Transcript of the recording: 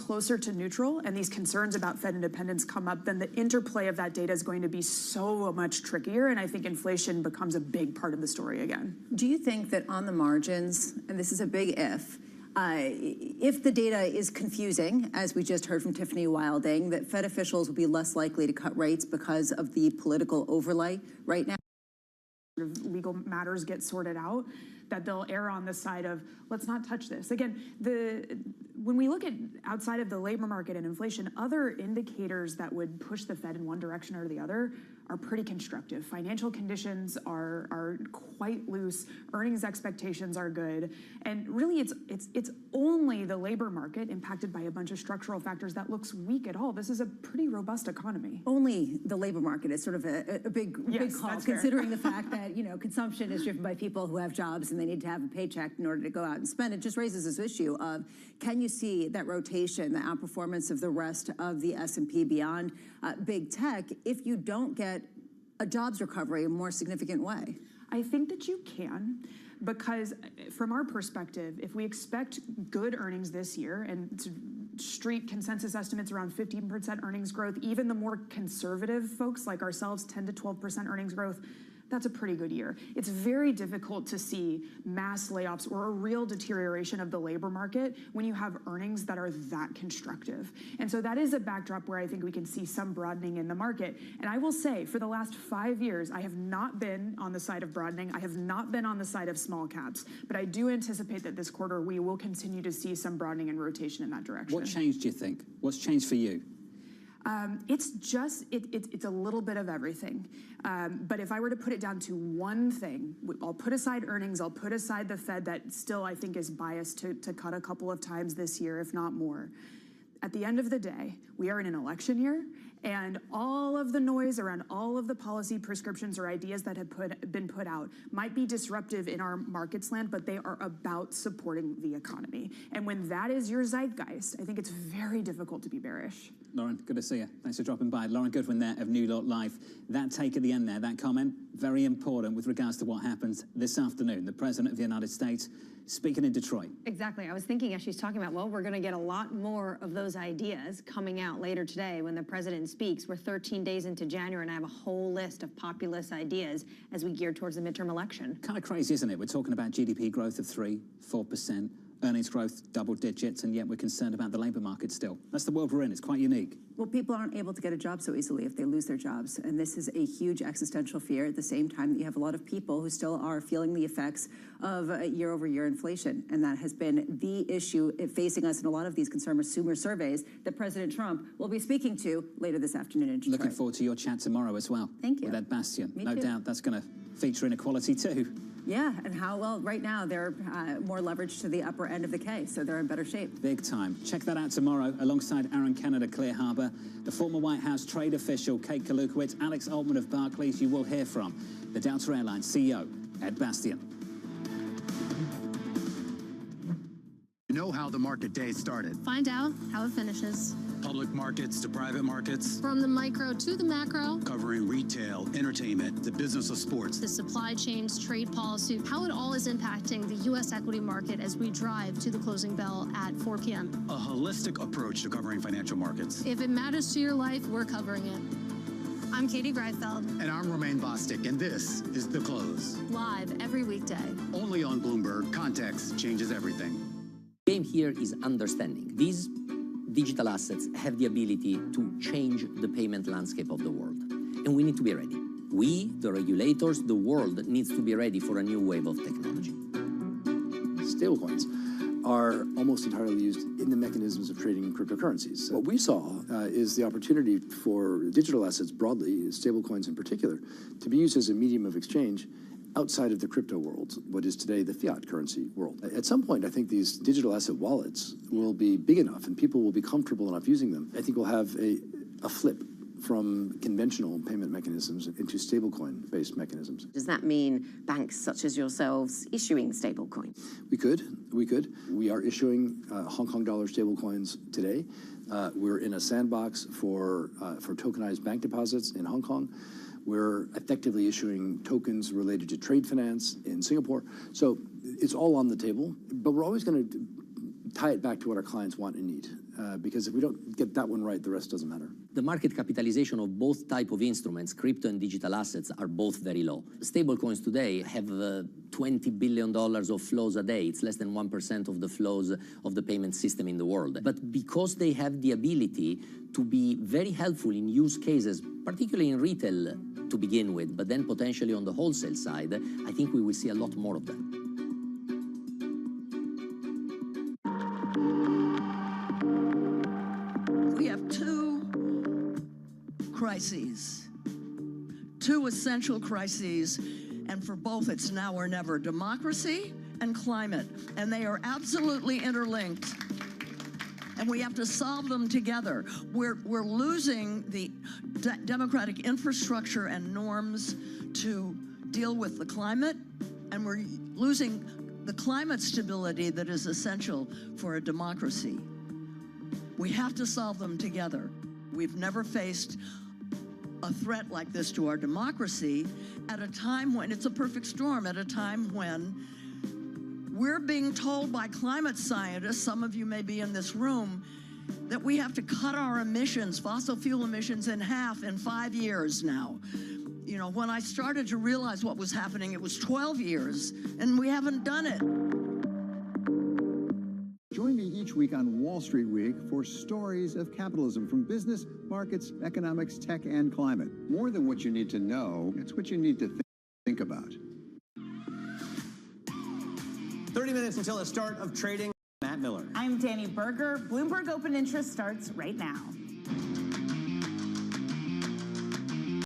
closer to neutral and these concerns about Fed independence come up, then the interplay of that data is going to be so much trickier, and I think inflation becomes a big part of the story again. Do you think that on the margins, and this is a big if the data is confusing, as we just heard from Tiffany Wilding, that Fed officials will be less likely to cut rates because of the political overlay right now? Legal matters get sorted out, that they'll err on the side of, let's not touch this. Again, when we look at outside of the labor market and inflation, other indicators that would push the Fed in one direction or the other are pretty constructive. Financial conditions are quite loose. Earnings expectations are good. And really, it's only the labor market impacted by a bunch of structural factors that looks weak at all. This is a pretty robust economy. Only the labor market is sort of a big call, considering the fact that, consumption is driven by people who have jobs and they need to have a paycheck in order to go out and spend. It just raises this issue of, can you see that rotation, the outperformance of the rest of the S&P beyond big tech if you don't get a jobs recovery in a more significant way? I think that you can, because from our perspective, if we expect good earnings this year, and street consensus estimates around 15% earnings growth, even the more conservative folks like ourselves, 10 to 12% earnings growth, that's a pretty good year. It's very difficult to see mass layoffs or a real deterioration of the labor market when you have earnings that are that constructive. And so that is a backdrop where I think we can see some broadening in the market. And I will say, for the last 5 years, I have not been on the side of broadening. I have not been on the side of small caps. But I do anticipate that this quarter we will continue to see some broadening and rotation in that direction. What changed, do you think? What's changed for you? It's a little bit of everything. But if I were to put it down to one thing, I'll put aside earnings, I'll put aside the Fed that still I think is biased to cut a couple of times this year, if not more. At the end of the day, we are in an election year, and all of the noise around all of the policy prescriptions or ideas that have been put out might be disruptive in our markets land, but they are about supporting the economy. And when that is your zeitgeist, I think it's very difficult to be bearish. Lauren, good to see you. Thanks for dropping by. Lauren Goodwin there of New York Life. That take at the end there, that comment, very important with regards to what happens this afternoon. The President of the United States speaking in Detroit. Exactly. I was thinking as she's talking about, well, we're going to get a lot more of those ideas coming out later today when the President speaks. We're 13 days into January, and I have a whole list of populist ideas as we gear towards the midterm election. Kind of crazy, isn't it? We're talking about GDP growth of 3-4%. Earnings growth, double digits, and yet we're concerned about the labor market still. That's the world we're in. It's quite unique. Well, people aren't able to get a job so easily if they lose their jobs. And this is a huge existential fear at the same time that you have a lot of people who still are feeling the effects of year-over-year inflation. And that has been the issue facing us in a lot of these consumer surveys that President Trump will be speaking to later this afternoon in Detroit. Looking forward to your chat tomorrow as well. Thank you. With Ed Bastian. Me no too. doubt that's going to feature inequality too. Yeah, and how well right now they're more leveraged to the upper end of the K, so they're in better shape. Big time. Check that out tomorrow alongside Aaron Kennedy, Clear Harbor, the former White House trade official, Kate Kalukowicz, Alex Altman of Barclays. You will hear from the Delta Airlines CEO, Ed Bastian. You know how the market day started. Find out how it finishes. Public markets to private markets. From the micro to the macro. Covering retail, entertainment, the business of sports. The supply chains, trade policy, how it all is impacting the U.S. equity market as we drive to the closing bell at 4 p.m. A holistic approach to covering financial markets. If it matters to your life, we're covering it. I'm Katie Greifeld. And I'm Romaine Bostic, and this is The Close. Live every weekday. Only on Bloomberg. Context changes everything. The game here is understanding. These digital assets have the ability to change the payment landscape of the world. And we need to be ready. We, the regulators, the world needs to be ready for a new wave of technology. Stablecoins are almost entirely used in the mechanisms of trading cryptocurrencies. What we saw is the opportunity for digital assets broadly, stablecoins in particular, to be used as a medium of exchange outside of the crypto world, what is today the fiat currency world. At some point, I think these digital asset wallets will be big enough and people will be comfortable enough using them. I think we'll have a flip from conventional payment mechanisms into stablecoin-based mechanisms. Does that mean banks such as yourselves issuing stablecoins? We could. We are issuing Hong Kong dollar stablecoins today. We're in a sandbox for tokenized bank deposits in Hong Kong. We're effectively issuing tokens related to trade finance in Singapore. So it's all on the table, but we're always going to tie it back to what our clients want and need. Because if we don't get that one right, the rest doesn't matter. The market capitalization of both type of instruments, crypto and digital assets, are both very low. Stablecoins today have $20 billion of flows a day. It's less than 1% of the flows of the payment system in the world. But because they have the ability to be very helpful in use cases, particularly in retail to begin with, but then potentially on the wholesale side, I think we will see a lot more of them. We have two crises, two essential crises, and for both it's now or never: democracy and climate, and they are absolutely interlinked. And we have to solve them together. We're losing the democratic infrastructure and norms to deal with the climate, and we're losing the climate stability that is essential for a democracy. We have to solve them together. We've never faced a threat like this to our democracy at a time when it's a perfect storm, at a time when we're being told by climate scientists, some of you may be in this room, that we have to cut our emissions, fossil fuel emissions, in half in 5 years now. You know, when I started to realize what was happening, it was 12 years, and we haven't done it. Join me each week on Wall Street Week for stories of capitalism from business, markets, economics, tech, and climate. More than what you need to know, it's what you need to think about. 30 minutes until the start of trading. Matt Miller. I'm Danny Berger. Bloomberg Open Interest starts right now.